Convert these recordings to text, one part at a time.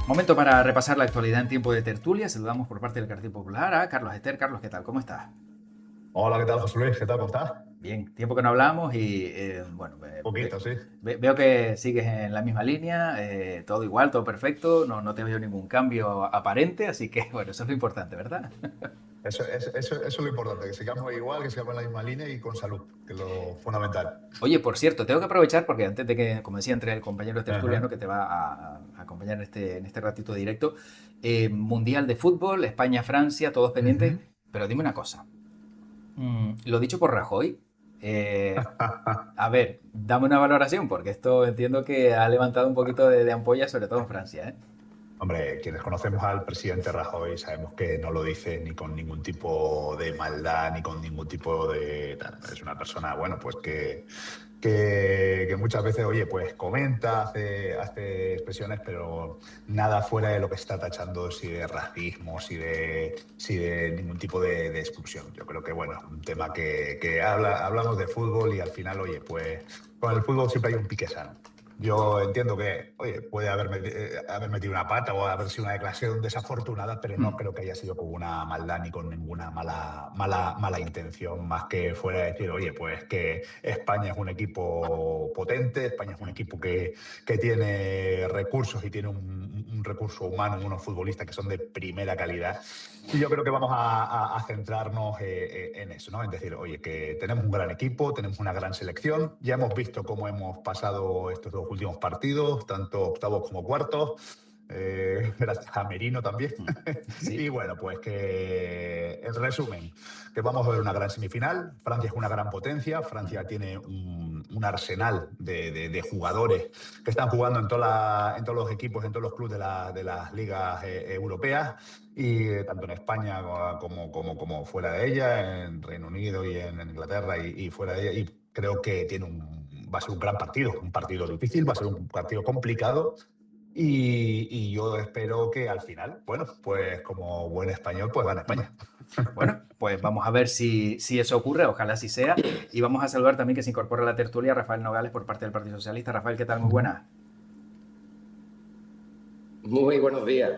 Momento para repasar la actualidad en tiempo de tertulia. Saludamos por parte del Partido Popular a Carlos Ester. Carlos, ¿qué tal? ¿Cómo estás? Hola, ¿qué tal, José Luis? ¿Qué tal? ¿Cómo estás? Bien, tiempo que no hablamos y bueno, Poquito, sí. veo que sigues en la misma línea, todo igual, todo perfecto, no te veo ningún cambio aparente, así que bueno, eso es lo importante, ¿verdad? Eso es lo importante, que sigamos igual, que sigamos en la misma línea y con salud, que es lo fundamental. Oye, por cierto, tengo que aprovechar porque antes de que, como decía, entre el compañero tertuliano Ajá. que te va a acompañar en este ratito directo, Mundial de Fútbol, España-Francia, todos pendientes, Ujú. pero dime una cosa. Lo dicho por Rajoy. A ver, dame una valoración, porque esto entiendo que ha levantado un poquito de ampolla, sobre todo en Francia, ¿eh? Hombre, quienes conocemos al presidente Rajoy sabemos que no lo dice ni con ningún tipo de maldad, ni con ningún tipo de... Es una persona, bueno, pues que muchas veces, oye, pues comenta, hace expresiones, pero nada fuera de lo que está tachando, si de racismo, si de ningún tipo de exclusión. Yo creo que, bueno, es un tema que hablamos de fútbol y al final, oye, pues con el fútbol siempre hay un pique sano. Yo entiendo que, oye, puede haber metido una pata o haber sido una declaración desafortunada, pero no creo que haya sido con una maldad ni con ninguna mala intención, más que fuera de decir, oye, pues que España es un equipo potente, España es un equipo que tiene recursos y tiene un recurso humano, unos futbolistas que son de primera calidad. Y yo creo que vamos a centrarnos en eso, ¿no? En decir, oye, que tenemos un gran equipo, tenemos una gran selección, ya hemos visto cómo hemos pasado estos dos últimos partidos, tanto octavos como cuartos, gracias a Merino también. Y Sí. bueno, pues que, en resumen, que vamos a ver una gran semifinal. Francia es una gran potencia, Francia tiene un arsenal de jugadores que están jugando en todos los equipos, en todos los clubes de las ligas europeas y tanto en España como fuera de ella, en Reino Unido y en Inglaterra y fuera de ella. Y creo que va a ser un partido difícil, va a ser un partido complicado. Y yo espero que al final, bueno, pues como buen español, pues gane España. Bueno, pues vamos a ver si eso ocurre, ojalá así sea. Y vamos a saludar también que se incorpora a la tertulia Rafael Nogales por parte del Partido Socialista. Rafael, ¿qué tal? Muy Ujú. buena. Muy buenos días.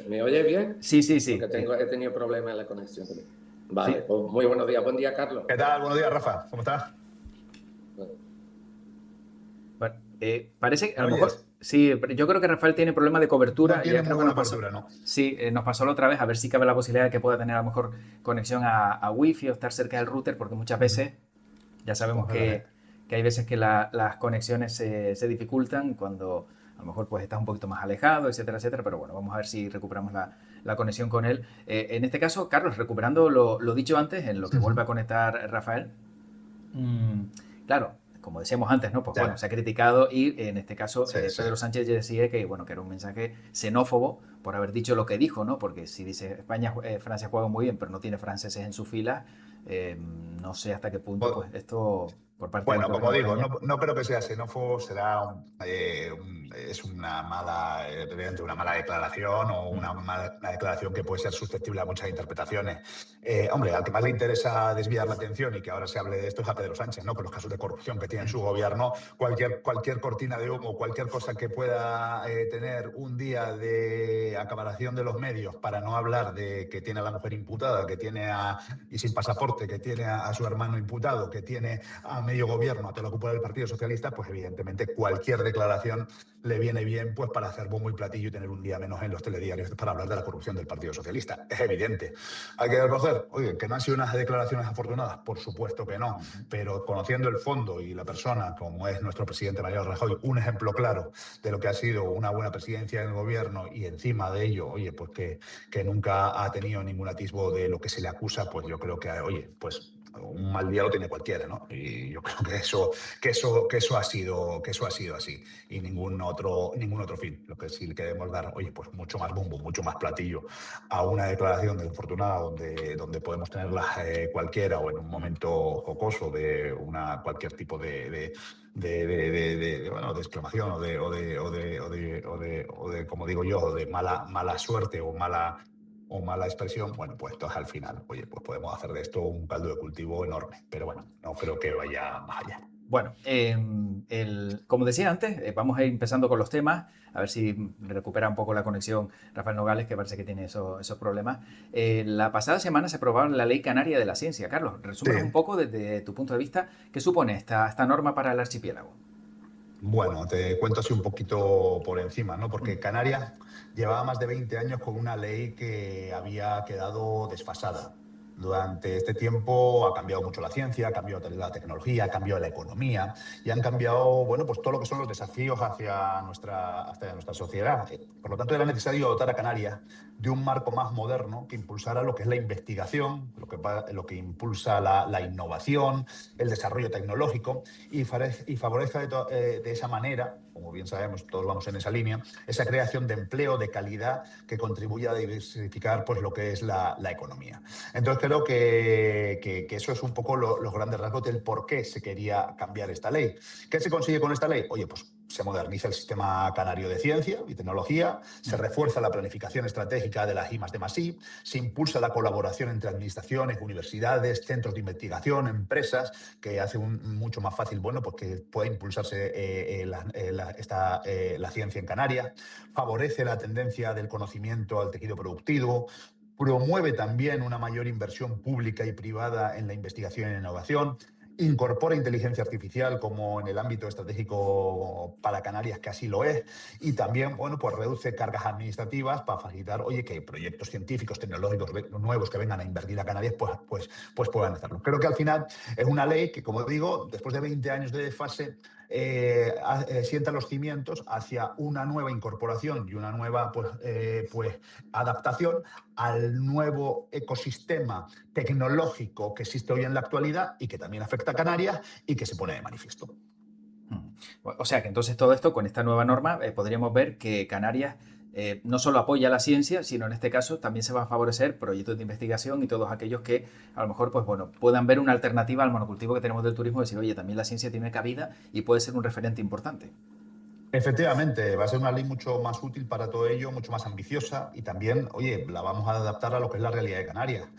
¿Me oye bien? Sí, sí, Porque sí. he tenido problemas en la conexión. Vale, Sí. pues muy buenos días. Buen día, Carlos. ¿Qué tal? Buenos días, Rafa. ¿Cómo estás? Bueno, parece que a ¿Me lo mejor, oyes? sí, pero yo creo que Rafael tiene problema de No cobertura. Ya tiene creo muy que buena nos pasó. cobertura, ¿no? Sí, nos pasó la otra vez, a ver si cabe la posibilidad de que pueda tener a lo mejor conexión a Wi-Fi o estar cerca del router, porque muchas Ujú. veces ya sabemos Completamente. que hay veces que las conexiones se dificultan cuando a lo mejor pues estás un poquito más alejado, etcétera, etcétera, pero bueno, vamos a ver si recuperamos la conexión con él. En este caso, Carlos, recuperando lo dicho antes, en lo que vuelve Ujú. a conectar Rafael, Mm, claro, como decíamos antes, ¿no? Pues bueno, Ya, se ha criticado y en este caso sí, sí. Pedro Sánchez ya decía que, bueno, que era un mensaje xenófobo por haber dicho lo que dijo, ¿no? Porque si dice España, Francia juega muy bien, pero no tiene franceses en su fila, no sé hasta qué punto, Bu- pues esto por parte del Bueno, gobierno como de digo, España. no creo que sea xenófobo, es evidentemente una mala declaración o una declaración que puede ser susceptible a muchas interpretaciones. Hombre, al que más le interesa desviar la atención y que ahora se hable de esto es a Pedro Sánchez, ¿no? Con los casos de corrupción que tiene en su gobierno, cualquier cortina de humo, cualquier cosa que pueda tener un día de acaparación de los medios para no hablar de que tiene a la mujer imputada, y sin pasaporte, que tiene a su hermano imputado, que tiene a medio gobierno, a toda la cúpula del Partido Socialista, pues evidentemente cualquier declaración le viene bien pues para hacer bombo y platillo y tener un día menos en los telediarios para hablar de la corrupción del Partido Socialista. Es evidente. Hay que reconocer, oye, que no han sido unas declaraciones afortunadas, por supuesto que no, pero conociendo el fondo y la persona, como es nuestro presidente Mariano Rajoy, un ejemplo claro de lo que ha sido una buena presidencia en el gobierno y encima de ello, oye, pues que nunca ha tenido ningún atisbo de lo que se le acusa, pues yo creo que, oye, pues un mal día lo tiene cualquiera, ¿no? Y yo creo que eso ha sido así y ningún otro fin. Lo que sí le queremos dar, oye, pues mucho más bombo, mucho más platillo a una declaración desafortunada donde podemos tenerla cualquiera o en un momento jocoso de cualquier tipo bueno, de exclamación o de, como digo yo, o de mala suerte o mala expresión, bueno, pues entonces al final, oye, pues podemos hacer de esto un caldo de cultivo enorme. Pero bueno, no creo que vaya más allá. Bueno, como decía antes, vamos a ir empezando con los temas, a ver si recupera un poco la conexión Rafael Nogales, que parece que tiene esos problemas. La pasada semana se aprobó la Ley Canaria de la Ciencia. Carlos, Sí. resúmenos un poco desde tu punto de vista, ¿qué supone esta norma para el archipiélago? Bueno, te cuento así un poquito por encima, ¿no? Porque Canarias llevaba más de 20 años con una ley que había quedado desfasada. Durante este tiempo ha cambiado mucho la ciencia, ha cambiado la tecnología, ha cambiado la economía y han cambiado, bueno, pues todo lo que son los desafíos hacia nuestra sociedad. Por lo tanto, era necesario dotar a Canarias de un marco más moderno que impulsara lo que es la investigación, lo que impulsa la innovación, el desarrollo tecnológico y favorezca de esa manera, como bien sabemos, todos vamos en esa línea, esa creación de empleo de calidad que contribuya a diversificar pues, lo que es la economía. Entonces creo que eso es un poco los grandes rasgos del por qué se quería cambiar esta ley. ¿Qué se consigue con esta ley? Oye, pues se moderniza el sistema canario de ciencia y tecnología, se refuerza la planificación estratégica de las I+D+I, se impulsa la colaboración entre administraciones, universidades, centros de investigación, empresas, que hace mucho más fácil, bueno, pues que pueda impulsarse la ciencia en Canarias, favorece la tendencia del conocimiento al tejido productivo, promueve también una mayor inversión pública y privada en la investigación e innovación, incorpora inteligencia artificial como en el ámbito estratégico para Canarias, que así lo es, y también, bueno, pues reduce cargas administrativas para facilitar, oye, que proyectos científicos, tecnológicos nuevos que vengan a invertir a Canarias, pues puedan hacerlo. Creo que al final es una ley que, como digo, después de 20 años de desfase, sienta los cimientos hacia una nueva incorporación y una nueva adaptación al nuevo ecosistema tecnológico que existe hoy en la actualidad y que también afecta a Canarias y que se pone de manifiesto. O sea que entonces todo esto, con esta nueva norma, podríamos ver que Canarias no solo apoya la ciencia, sino en este caso también se va a favorecer proyectos de investigación y todos aquellos que a lo mejor pues, bueno, puedan ver una alternativa al monocultivo que tenemos del turismo y decir, oye, también la ciencia tiene cabida y puede ser un referente importante. Efectivamente, va a ser una ley mucho más útil para todo ello, mucho más ambiciosa y también, oye, la vamos a adaptar a lo que es la realidad de Canarias,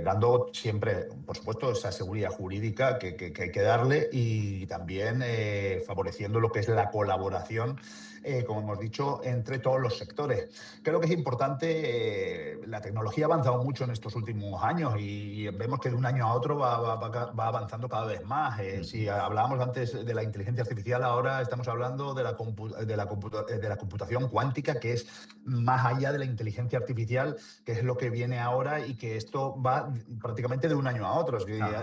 dando siempre, por supuesto, esa seguridad jurídica que hay que darle y también favoreciendo lo que es la colaboración, como hemos dicho, entre todos los sectores. Creo que es importante, la tecnología ha avanzado mucho en estos últimos años y vemos que de un año a otro va avanzando cada vez más. Si hablábamos antes de la inteligencia artificial, ahora estamos hablando de la computación cuántica, que es más allá de la inteligencia artificial, que es lo que viene ahora y que esto va prácticamente de un año a otro.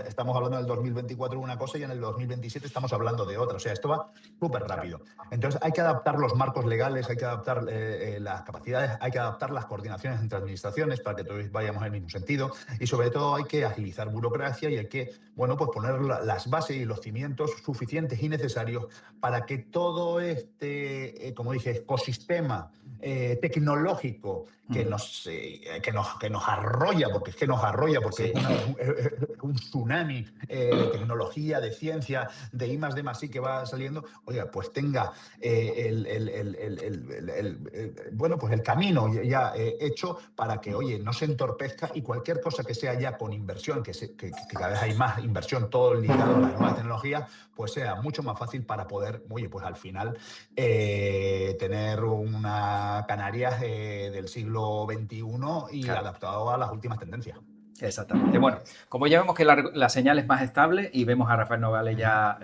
Estamos hablando del 2024 de una cosa y en el 2027 estamos hablando de otra. O sea, esto va súper rápido. Entonces hay que adaptar los marcos legales, hay que adaptar las capacidades, hay que adaptar las coordinaciones entre administraciones para que todos vayamos en el mismo sentido y sobre todo hay que agilizar burocracia y hay que, bueno, pues poner las bases y los cimientos suficientes y necesarios para que todo este, como dije, ecosistema tecnológico que nos arrolla, porque es que nos arrolla, porque Sí. es un tsunami de tecnología, de ciencia, de I+D+I que va saliendo, oiga, pues tenga bueno, pues el camino ya hecho para que, oye, no se entorpezca y cualquier cosa que sea ya con inversión, que cada vez hay más inversión, todo ligado a las nuevas tecnologías, pues sea mucho más fácil para poder, oye, pues al final tener una Canarias del siglo XXI y Claro. adaptado a las últimas tendencias. Exactamente. Bueno, como ya vemos que la señal es más estable y vemos a Rafael Nogales ya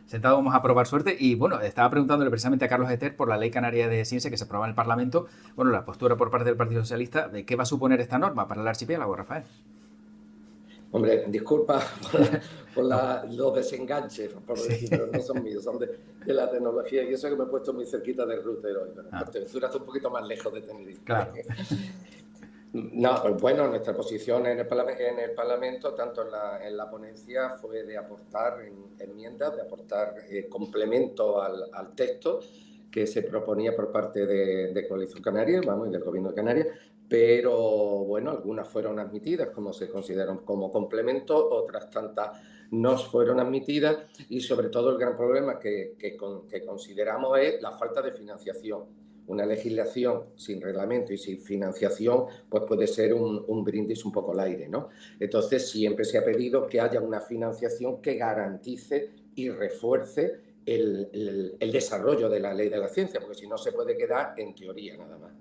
sentado, vamos a probar suerte. Y bueno, estaba preguntándole precisamente a Carlos Ester por la Ley Canaria de Ciencia que se aprueba en el Parlamento. Bueno, la postura por parte del Partido Socialista de qué va a suponer esta norma para el archipiélago, Rafael. Hombre, disculpa por los desenganches, por decir, pero no son míos, son de la tecnología. Y eso que me he puesto muy cerquita del router hoy, pero Fuerteventura está un poquito más lejos de Tenerife. Claro. No, bueno, nuestra posición en el Parlamento, tanto en la ponencia, fue de aportar enmiendas, de aportar complemento al texto que se proponía por parte de Coalición Canaria, y del Gobierno de Canarias, pero bueno, algunas fueron admitidas como se consideran como complemento, otras tantas no fueron admitidas y sobre todo el gran problema que consideramos es la falta de financiación. una legislación sin reglamento y sin financiación, pues puede ser un brindis un poco al aire, ¿no? Entonces, siempre se ha pedido que haya una financiación que garantice y refuerce el desarrollo de la ley de la ciencia, porque si no se puede quedar en teoría nada más.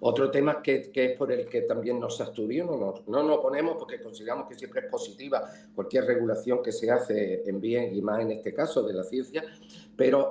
Otro tema que es por el que también nos abstuvimos, no nos oponemos porque consideramos que siempre es positiva cualquier regulación que se hace en bien y más en este caso de la ciencia, pero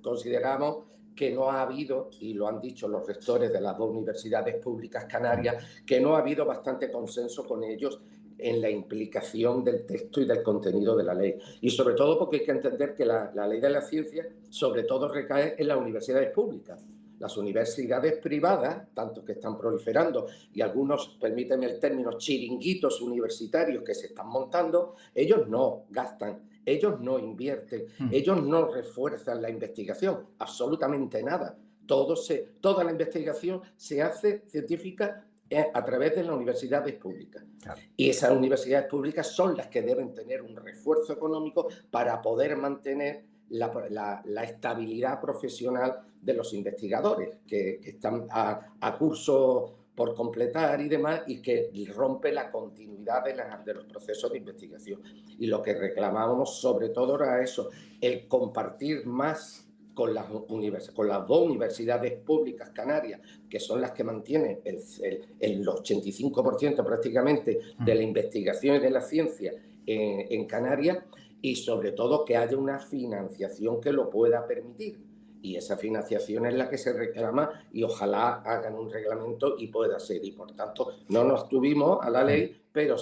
consideramos que no ha habido, y lo han dicho los rectores de las dos universidades públicas canarias, que no ha habido bastante consenso con ellos en la implicación del texto y del contenido de la ley. Y sobre todo porque hay que entender que la ley de la ciencia sobre todo recae en las universidades públicas. Las universidades privadas, tanto que están proliferando, y algunos, permítanme el término, chiringuitos universitarios que se están montando, ellos no gastan, ellos no invierten, ellos no refuerzan la investigación, absolutamente nada. Toda la investigación se hace científica a través de las universidades públicas. Claro. Y esas universidades públicas son las que deben tener un refuerzo económico para poder mantener la estabilidad profesional de los investigadores que están a curso por completar y demás, y que rompe la continuidad de los procesos de investigación. Y lo que reclamábamos sobre todo era eso, el compartir más con las dos universidades públicas canarias, que son las que mantienen el 85% prácticamente de la investigación y de la ciencia en Canarias, y sobre todo que haya una financiación que lo pueda permitir. Y esa financiación es la que se reclama, y ojalá hagan un reglamento y pueda ser. Y por tanto, no nos abstuvimos a la ley, pero,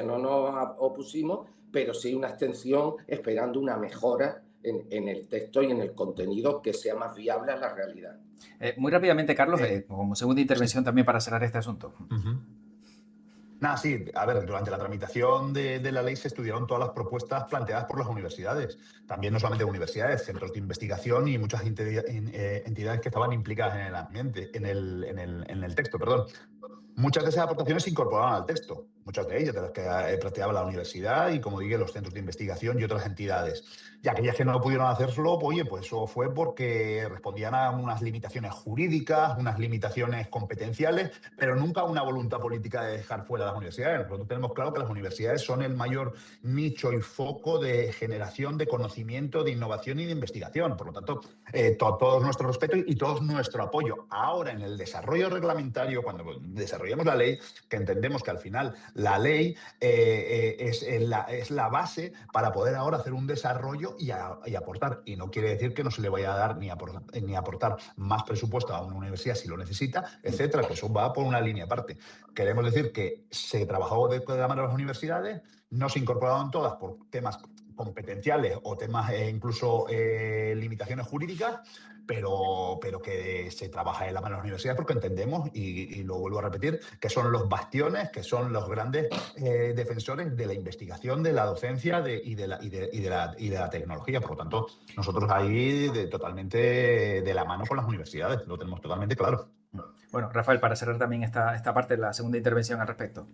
no nos opusimos, pero sí una abstención esperando una mejora en el texto y en el contenido que sea más viable a la realidad. Muy rápidamente, Carlos, como segunda intervención también para cerrar este asunto. Nada, sí, a ver, durante la tramitación de la ley se estudiaron todas las propuestas planteadas por las universidades. También no solamente universidades, centros de investigación y muchas entidades que estaban implicadas en el ambiente, en el texto, perdón. Muchas de esas aportaciones se incorporaban al texto, muchas de ellas de las que planteaba la universidad y, como dije, los centros de investigación y otras entidades. Y aquellas que no pudieron hacerlo, oye, pues eso fue porque respondían a unas limitaciones jurídicas, unas limitaciones competenciales, pero nunca a una voluntad política de dejar fuera las universidades. Nosotros tenemos claro que las universidades son el mayor nicho y foco de generación de conocimiento, de innovación y de investigación. Por lo tanto, todo nuestro respeto y todo nuestro apoyo. Ahora, en el desarrollo reglamentario, cuando desarrollemos la ley, que entendemos que al final la ley es la base para poder ahora hacer un desarrollo y aportar. Y no quiere decir que no se le vaya a dar ni aportar más presupuesto a una universidad si lo necesita, etcétera, que eso va por una línea aparte. Queremos decir que se trabajó de la mano de las universidades, no se incorporaron todas por temas competenciales o temas incluso limitaciones jurídicas, pero que se trabaja en la mano de las universidades porque entendemos, y lo vuelvo a repetir, que son los bastiones, que son los grandes defensores de la investigación, de la docencia y de la tecnología. Por lo tanto, nosotros ahí totalmente de la mano con las universidades, lo tenemos totalmente claro. Bueno, Rafael, para cerrar también esta parte de la segunda intervención al respecto.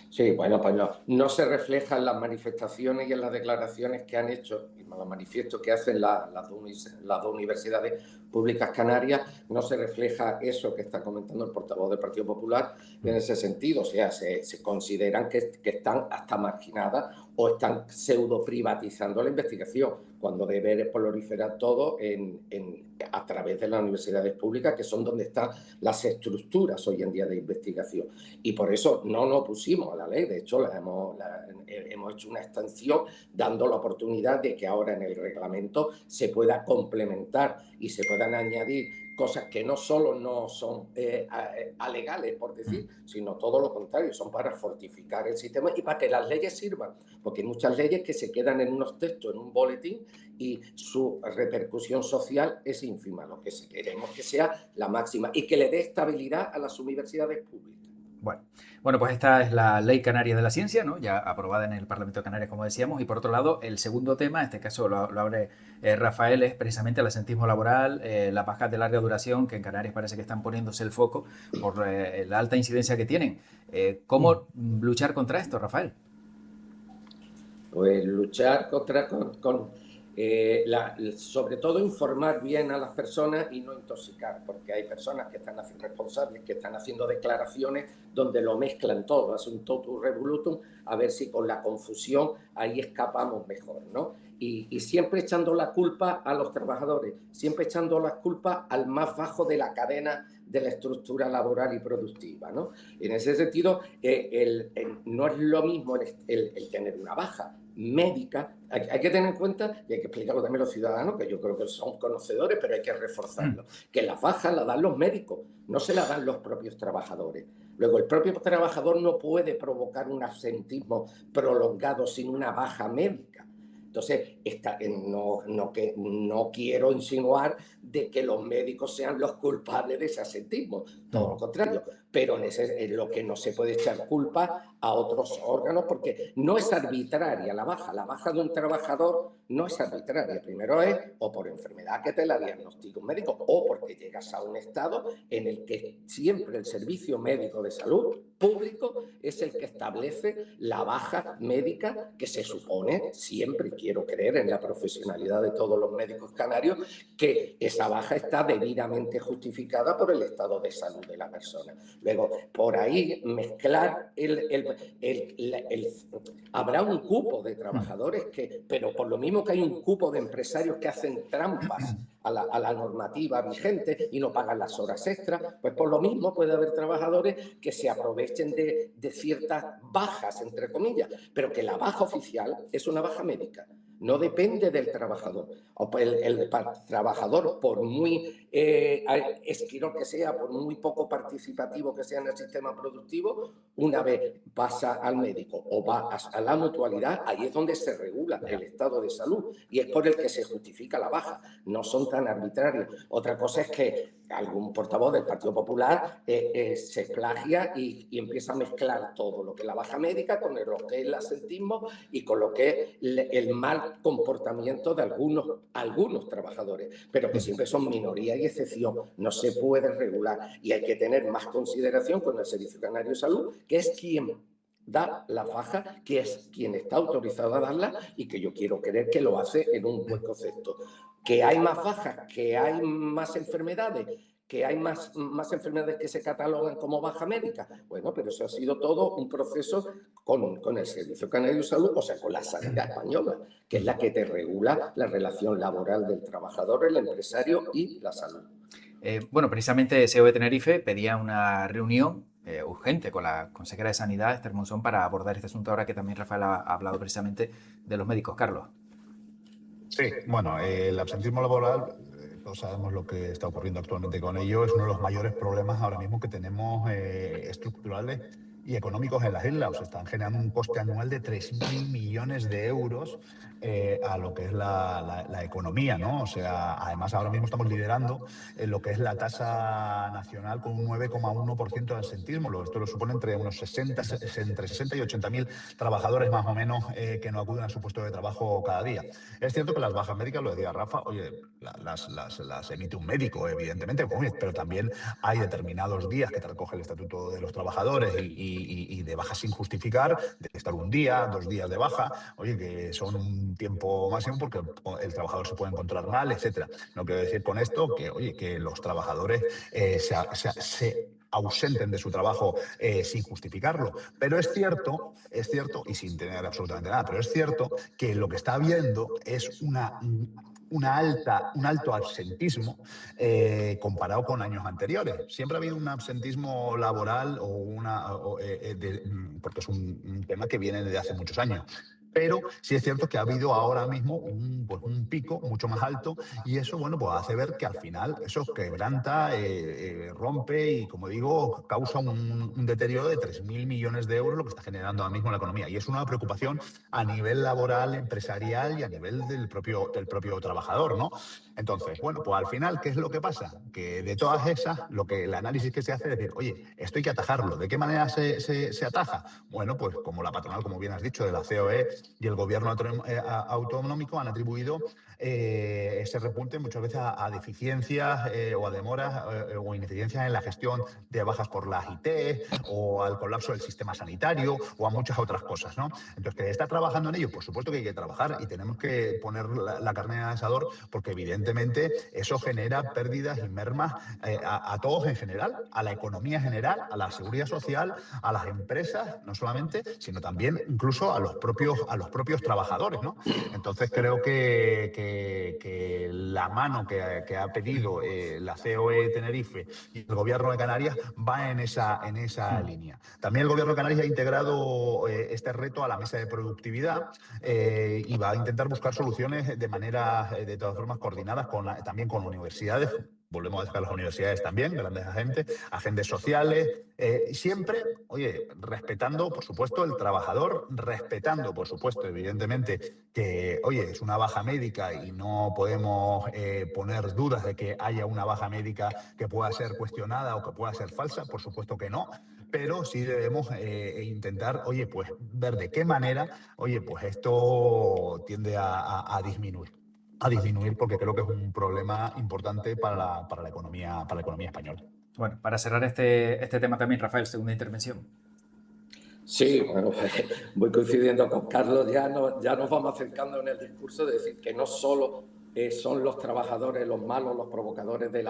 Sí, bueno, pues no se refleja en las manifestaciones y en las declaraciones que han hecho, y en los manifiestos que hacen las dos universidades públicas canarias, no se refleja eso que está comentando el portavoz del Partido Popular en ese sentido. O sea, se consideran que están hasta marginadas o están pseudo privatizando la investigación, cuando debe proliferar todo a través de las universidades públicas, que son donde están las estructuras hoy en día de investigación. Y por eso no nos opusimos a la ley. De hecho, hemos hecho una extensión dando la oportunidad de que ahora en el reglamento se pueda complementar y se puedan añadir cosas que no solo no son alegales, por decir, sino todo lo contrario, son para fortificar el sistema y para que las leyes sirvan, porque hay muchas leyes que se quedan en unos textos, en un boletín, y su repercusión social es ínfima. Lo que queremos que sea la máxima y que le dé estabilidad a las universidades públicas. Bueno, pues esta es la Ley Canaria de la Ciencia, ¿no? Ya aprobada en el Parlamento de Canarias, como decíamos. Y por otro lado, el segundo tema, en este caso lo abre Rafael, es precisamente el asentismo laboral, las bajas de larga duración, que en Canarias parece que están poniéndose el foco por la alta incidencia que tienen. ¿Cómo luchar contra esto, Rafael? Pues luchar sobre todo informar bien a las personas y no intoxicar, porque hay personas que están haciendo responsables, que están haciendo declaraciones donde lo mezclan todo, hacen un totum revolutum, a ver si con la confusión ahí escapamos mejor, ¿no? Y siempre echando la culpa a los trabajadores, siempre echando la culpa al más bajo de la cadena de la estructura laboral y productiva, ¿no? En ese sentido, no es lo mismo el tener una baja médica. Hay que tener en cuenta, y hay que explicarlo también a los ciudadanos, que yo creo que son conocedores, pero hay que reforzarlo, que las bajas las dan los médicos, no se las dan los propios trabajadores. Luego, el propio trabajador no puede provocar un absentismo prolongado sin una baja médica. Entonces, no quiero insinuar de que los médicos sean los culpables de ese absentismo, todo lo contrario, pero es lo que no se puede echar culpa a otros órganos, porque no es arbitraria la baja de un trabajador no es arbitraria. Primero es o por enfermedad que te la diagnostica un médico, o porque llegas a un estado en el que siempre el servicio médico de salud público es el que establece la baja médica, que se supone, siempre quiero creer en la profesionalidad de todos los médicos canarios, que esa baja está debidamente justificada por el estado de salud de la persona. Luego, por ahí mezclar habrá un cupo de trabajadores pero por lo mismo que hay un cupo de empresarios que hacen trampas a la normativa vigente y no pagan las horas extras, pues por lo mismo puede haber trabajadores que se aprovechen de ciertas bajas, entre comillas, pero que la baja oficial es una baja médica. No depende del trabajador. El trabajador, por muy esquirol que sea, por muy poco participativo que sea en el sistema productivo, una vez pasa al médico o va a la mutualidad, ahí es donde se regula el estado de salud y es por el que se justifica la baja. No son tan arbitrarios. Otra cosa es que algún portavoz del Partido Popular se plagia y empieza a mezclar todo lo que es la baja médica con lo que es el absentismo y con lo que es el mal comportamiento de algunos trabajadores, pero que siempre son minoría y excepción. No se puede regular y hay que tener más consideración con el Servicio Canario de Salud, que es quien da la baja, que es quien está autorizado a darla y que yo quiero creer que lo hace en un buen concepto. Que hay más bajas, que hay más enfermedades, que hay más enfermedades que se catalogan como baja médica. Bueno, pero eso ha sido todo un proceso con el Servicio Canario de Salud, o sea, con la sanidad española, que es la que te regula la relación laboral del trabajador, el empresario y la salud. Bueno, precisamente SEO de Tenerife pedía una reunión urgente con la consejera de Sanidad, Esther Monzón, para abordar este asunto ahora que también Rafael ha hablado precisamente de los médicos. Carlos. Sí, bueno, el absentismo laboral, todos sabemos lo que está ocurriendo actualmente con ello, es uno de los mayores problemas ahora mismo que tenemos estructurales y económicos en las islas. O sea, están generando un coste anual de 3.000 millones de euros a lo que es la economía, ¿no? O sea, además ahora mismo estamos liderando lo que es la tasa nacional con un 9,1% de absentismo. Esto lo supone entre 60 y 80.000 trabajadores más o menos que no acuden a su puesto de trabajo cada día. Es cierto que las bajas médicas, lo decía Rafa, oye, las emite un médico, evidentemente, pero también hay determinados días que te recoge el Estatuto de los Trabajadores y de baja sin justificar, de estar un día, 2 días de baja, oye, que son un tiempo máximo porque el trabajador se puede encontrar mal, etcétera. No quiero decir con esto que, oye, que los trabajadores se ausenten de su trabajo sin justificarlo. Pero es cierto, y sin tener absolutamente nada, pero es cierto que lo que está habiendo es un alto absentismo comparado con años anteriores. Siempre ha habido un absentismo laboral porque es un tema que viene desde hace muchos años. Pero sí es cierto que ha habido ahora mismo un pico mucho más alto y eso, bueno, pues hace ver que al final eso quebranta, rompe y, como digo, causa un deterioro de 3.000 millones de euros lo que está generando ahora mismo la economía. Y es una preocupación a nivel laboral, empresarial y a nivel del propio trabajador, ¿no? Entonces, bueno, pues al final, ¿qué es lo que pasa? Que de todas esas, el análisis que se hace es decir, oye, esto hay que atajarlo. ¿De qué manera se ataja? Bueno, pues como la patronal, como bien has dicho, de la COE, y el gobierno autonómico han atribuido ese repunte muchas veces a deficiencias o a demoras o ineficiencias en la gestión de bajas por las IT o al colapso del sistema sanitario o a muchas otras cosas, ¿no? Entonces, ¿que está trabajando en ello? Por supuesto que hay que trabajar y tenemos que poner la carne en el asador porque evidentemente eso genera pérdidas y mermas a todos en general, a la economía general, a la seguridad social, a las empresas, no solamente, sino también incluso a los propios trabajadores, ¿no? Entonces creo que la mano que ha pedido la COE Tenerife y el Gobierno de Canarias va en esa línea. También el Gobierno de Canarias ha integrado este reto a la mesa de productividad y va a intentar buscar soluciones de todas formas, coordinadas también con universidades. Volvemos a dejar las universidades también, grandes agentes sociales, siempre, oye, respetando, por supuesto, el trabajador, respetando, por supuesto, evidentemente, que, oye, es una baja médica y no podemos poner dudas de que haya una baja médica que pueda ser cuestionada o que pueda ser falsa, por supuesto que no, pero sí debemos intentar, oye, pues ver de qué manera, oye, pues esto tiende a disminuir. A disminuir porque creo que es un problema importante para la economía española. Bueno, para cerrar este tema también, Rafael, segunda intervención. Sí, bueno, voy coincidiendo con Carlos, ya nos vamos acercando en el discurso de decir que no solo son los trabajadores los malos, los provocadores de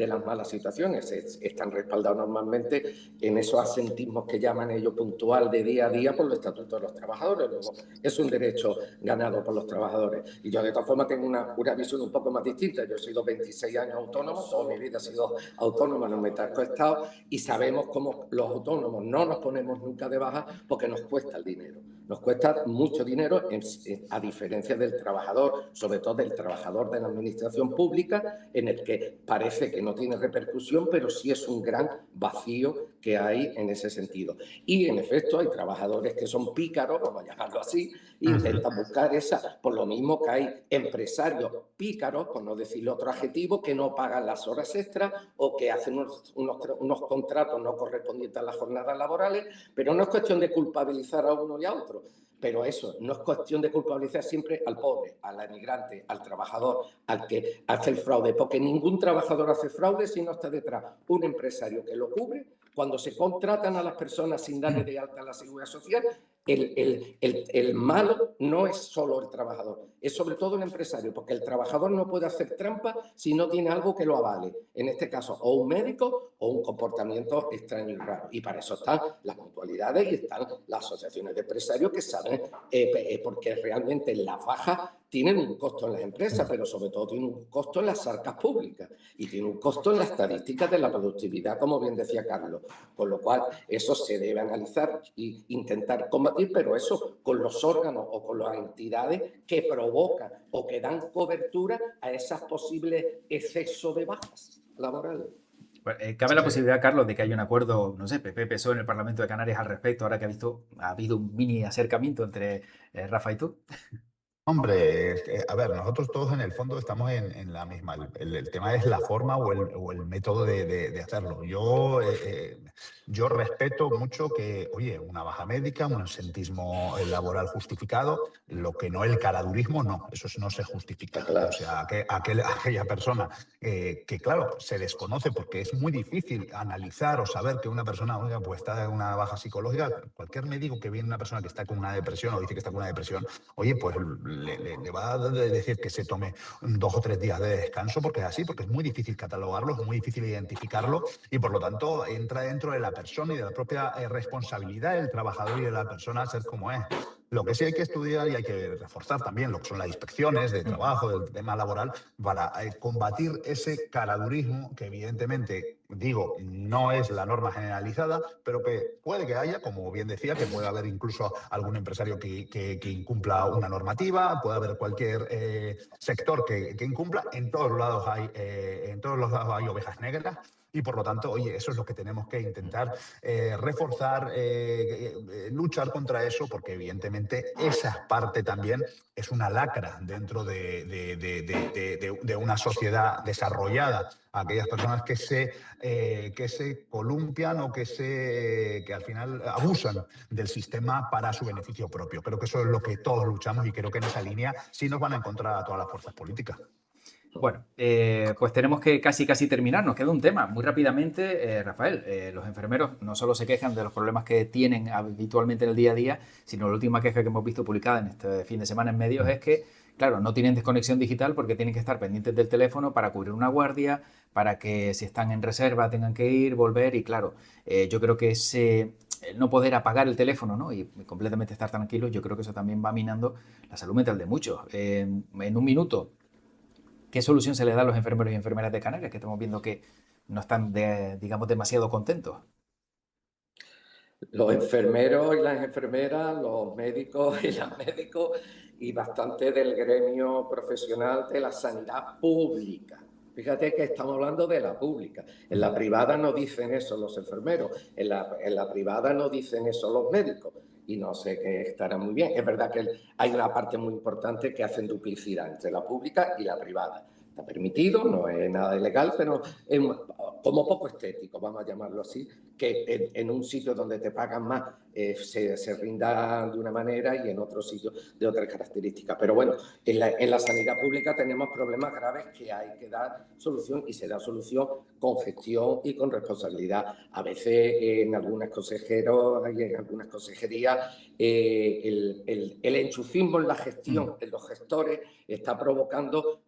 las malas situaciones, están respaldados normalmente en esos asentismos que llaman ellos puntual de día a día por los estatutos de los trabajadores. Luego, es un derecho ganado por los trabajadores. Y yo de todas formas tengo una visión un poco más distinta. Yo he sido 26 años autónomo, toda mi vida he sido autónomo, no me he estado y sabemos cómo los autónomos no nos ponemos nunca de baja porque nos cuesta el dinero. Nos cuesta mucho dinero a diferencia del trabajador, sobre todo del trabajador de la administración pública, en el que parece que no tiene repercusión, pero sí es un gran vacío que hay en ese sentido. Y en efecto hay trabajadores que son pícaros, vamos a llamarlo así, e intentan buscar esa, por lo mismo que hay empresarios pícaros, por no decirle otro adjetivo, que no pagan las horas extras o que hacen unos contratos no correspondientes a las jornadas laborales, pero no es cuestión de culpabilizar a uno y a otro. Pero eso, no es cuestión de culpabilizar siempre al pobre, al emigrante, al trabajador, al que hace el fraude, porque ningún trabajador hace fraude si no está detrás un empresario que lo cubre. Cuando se contratan a las personas sin darle de alta a la seguridad social, el malo no es solo el trabajador, es sobre todo el empresario, porque el trabajador no puede hacer trampa si no tiene algo que lo avale. En este caso, o un médico o un comportamiento extraño y raro. Y para eso están las mutualidades y están las asociaciones de empresarios que saben, porque realmente las bajas tienen un costo en las empresas, pero sobre todo tienen un costo en las arcas públicas y tiene un costo en las estadísticas de la productividad, como bien decía Carlos. Con lo cual, eso se debe analizar e intentar combatir, pero eso con los órganos o con las entidades que provocan o que dan cobertura a esas posibles excesos de bajas laborales. ¿Cabe la posibilidad, Carlos, de que haya un acuerdo, no sé, PP-PSOE en el Parlamento de Canarias al respecto, ahora que ha habido un mini acercamiento entre Rafa y tú? Hombre, a ver, nosotros todos en el fondo estamos en la misma. El tema es la forma o el método de hacerlo. Yo respeto mucho que, oye, una baja médica, un absentismo laboral justificado, lo que no el caradurismo, no, eso no se justifica. Claro. O sea, aquella persona que, claro, se desconoce porque es muy difícil analizar o saber que una persona, oiga, pues está en una baja psicológica. Cualquier médico que viene una persona que está con una depresión o dice que está con una depresión, oye, pues le va a decir que se tome 2 o 3 días de descanso porque es así, porque es muy difícil catalogarlo, es muy difícil identificarlo y por lo tanto entra dentro de la persona y de la propia responsabilidad del trabajador y de la persona ser como es. Lo que sí hay que estudiar y hay que reforzar también lo que son las inspecciones de trabajo, del tema laboral, para combatir ese caradurismo que evidentemente, digo, no es la norma generalizada, pero que puede que haya, como bien decía, que puede haber incluso algún empresario que incumpla una normativa, puede haber cualquier sector que incumpla. En todos los lados hay ovejas negras. y por lo tanto, oye, eso es lo que tenemos que intentar reforzar, luchar contra eso, porque evidentemente esa parte también es una lacra dentro de una sociedad desarrollada. Aquellas personas que se columpian o que al final abusan del sistema para su beneficio propio. Creo que eso es lo que todos luchamos y creo que en esa línea sí nos van a encontrar a todas las fuerzas políticas. Bueno, pues tenemos que casi terminar. Nos queda un tema. Muy rápidamente, Rafael, los enfermeros no solo se quejan de los problemas que tienen habitualmente en el día a día, sino la última queja que hemos visto publicada en este fin de semana en medios es que, claro, no tienen desconexión digital porque tienen que estar pendientes del teléfono para cubrir una guardia, para que si están en reserva tengan que ir, volver y, claro, yo creo que el no poder apagar el teléfono, ¿no? Y completamente estar tranquilos, yo creo que eso también va minando la salud mental de muchos. En un minuto, ¿qué solución se le da a los enfermeros y enfermeras de Canarias, que estamos viendo que no están, digamos, demasiado contentos? Los enfermeros y las enfermeras, los médicos y las médicos y bastante del gremio profesional de la sanidad pública. Fíjate que estamos hablando de la pública. En la privada no dicen eso los enfermeros, en la privada no dicen eso los médicos. Y no sé qué estará muy bien. Es verdad que hay una parte muy importante que hacen duplicidad entre la pública y la privada. Está permitido, no es nada ilegal, pero es como poco estético, vamos a llamarlo así, que en un sitio donde te pagan más se rinda de una manera y en otro sitio de otras características. Pero bueno, en la sanidad pública tenemos problemas graves que hay que dar solución y se da solución con gestión y con responsabilidad. A veces en algunos consejeros y en algunas consejerías el enchufismo en la gestión, en los gestores, está provocando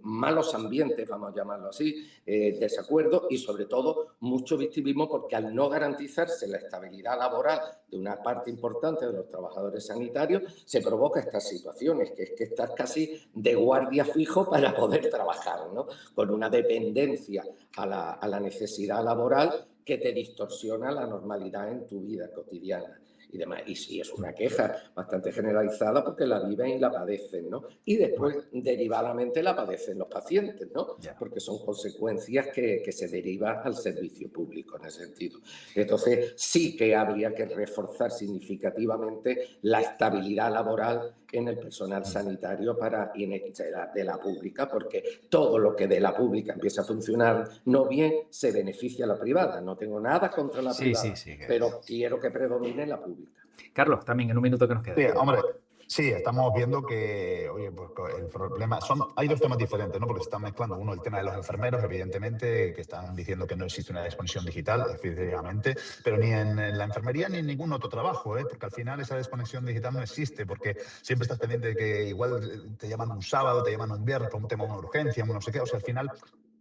malos ambientes, vamos a llamarlo así, desacuerdos y sobre todo mucho victimismo porque al no garantizarse la estabilidad laboral de una parte importante de los trabajadores sanitarios se provoca estas situaciones, que es que estás casi de guardia fijo para poder trabajar, ¿no? Con una dependencia a la necesidad laboral que te distorsiona la normalidad en tu vida cotidiana. Y demás. Y sí, es una queja bastante generalizada porque la viven y la padecen, ¿no? Y después, derivadamente, la padecen los pacientes, ¿no? Porque son consecuencias que se derivan al servicio público en ese sentido. Entonces, sí que habría que reforzar significativamente la estabilidad laboral en el personal sanitario de la pública, porque todo lo que de la pública empieza a funcionar no bien, se beneficia a la privada. No tengo nada contra la privada, pero quiero que predomine la pública. Carlos, también en un minuto que nos queda. Sí, hombre, sí, estamos viendo que, oye, pues el problema hay dos temas diferentes, ¿no? Porque se están mezclando uno el tema de los enfermeros, evidentemente, que están diciendo que no existe una desconexión digital, efectivamente, pero ni en la enfermería ni en ningún otro trabajo, ¿eh? Porque al final esa desconexión digital no existe, porque siempre estás pendiente de que igual te llaman un sábado, te llaman un viernes por un tema de una urgencia, no sé qué, o sea, al final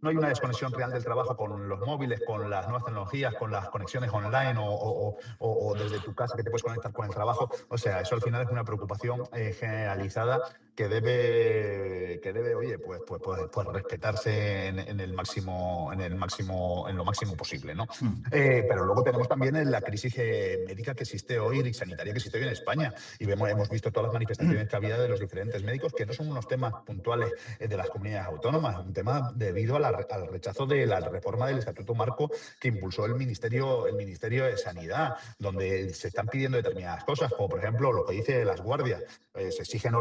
no hay una desconexión real del trabajo con los móviles, con las nuevas tecnologías, con las conexiones online o desde tu casa que te puedes conectar con el trabajo. O sea, eso al final es una preocupación generalizada que debe, oye, pues respetarse en lo máximo posible, ¿no? Pero luego tenemos también la crisis médica que existe hoy y sanitaria que existe hoy en España. Y hemos visto todas las manifestaciones que había de los diferentes médicos, que no son unos temas puntuales de las comunidades autónomas, es un tema debido al rechazo de la reforma del Estatuto Marco que impulsó el Ministerio de Sanidad, donde se están pidiendo determinadas cosas, como por ejemplo lo que dice las guardias. Se exigen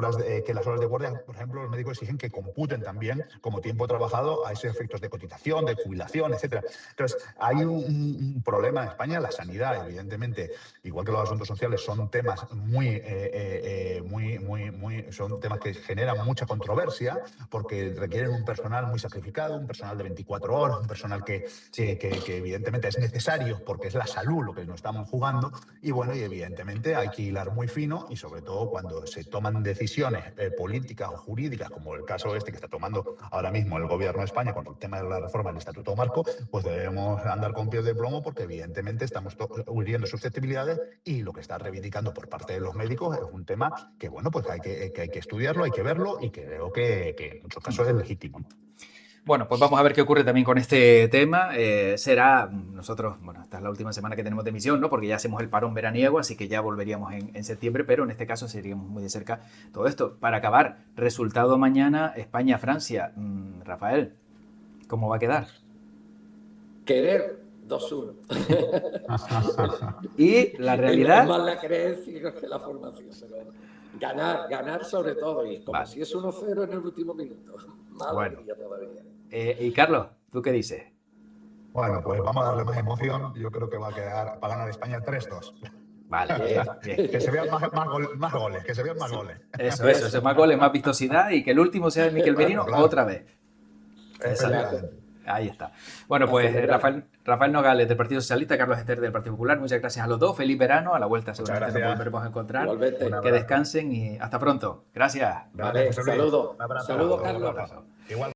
que las horas de guardia, por ejemplo, los médicos exigen que computen también como tiempo trabajado a esos efectos de cotización, de jubilación, etcétera. Entonces, hay un problema en España. La sanidad, evidentemente, igual que los asuntos sociales, son temas son temas que generan mucha controversia porque requieren un personal muy sacrificado, un personal de 24 horas, un personal que evidentemente es necesario porque es la salud lo que nos estamos jugando. Y bueno, y evidentemente hay que hilar muy fino y sobre todo cuando se toman decisiones políticas o jurídicas, como el caso este que está tomando ahora mismo el Gobierno de España con el tema de la reforma del Estatuto Marco, pues debemos andar con pies de plomo porque evidentemente estamos hiriendo susceptibilidades y lo que está reivindicando por parte de los médicos es un tema que, bueno, pues hay que estudiarlo, hay que verlo y creo que en muchos casos es legítimo, ¿no? Bueno, pues vamos a ver qué ocurre también con este tema. Nosotros, bueno, esta es la última semana que tenemos de emisión, ¿no? Porque ya hacemos el parón veraniego, así que ya volveríamos en septiembre, pero en este caso seguiríamos muy de cerca todo esto. Para acabar, resultado mañana, España-Francia. Rafael, ¿cómo va a quedar? querer 2-1. Y la Es realidad... más la creencia que la formación, pero ganar sobre todo, y como Vale. si es 1-0 en el último minuto. Más Bueno. alegría todavía. Y Carlos, ¿tú qué dices? Bueno, pues vamos a darle más emoción. Yo creo que va a ganar España 3-2. Vale, bien, bien. Que se vean más goles, que se vean más goles. Eso, más goles, más vistosidad y que el último sea de Miquel Merino Claro. otra vez. Efectivamente. Ahí está. Bueno, pues Rafael Nogales del Partido Socialista, Carlos Ester del Partido Popular, muchas gracias a los dos. Feliz verano, a la vuelta seguramente nos gracias. volveremos a encontrar. Igualmente. Que descansen y hasta pronto. Gracias. Vale, José Luis. saludos. Un abrazo. Saludos, Un Carlos. abrazo. Igual.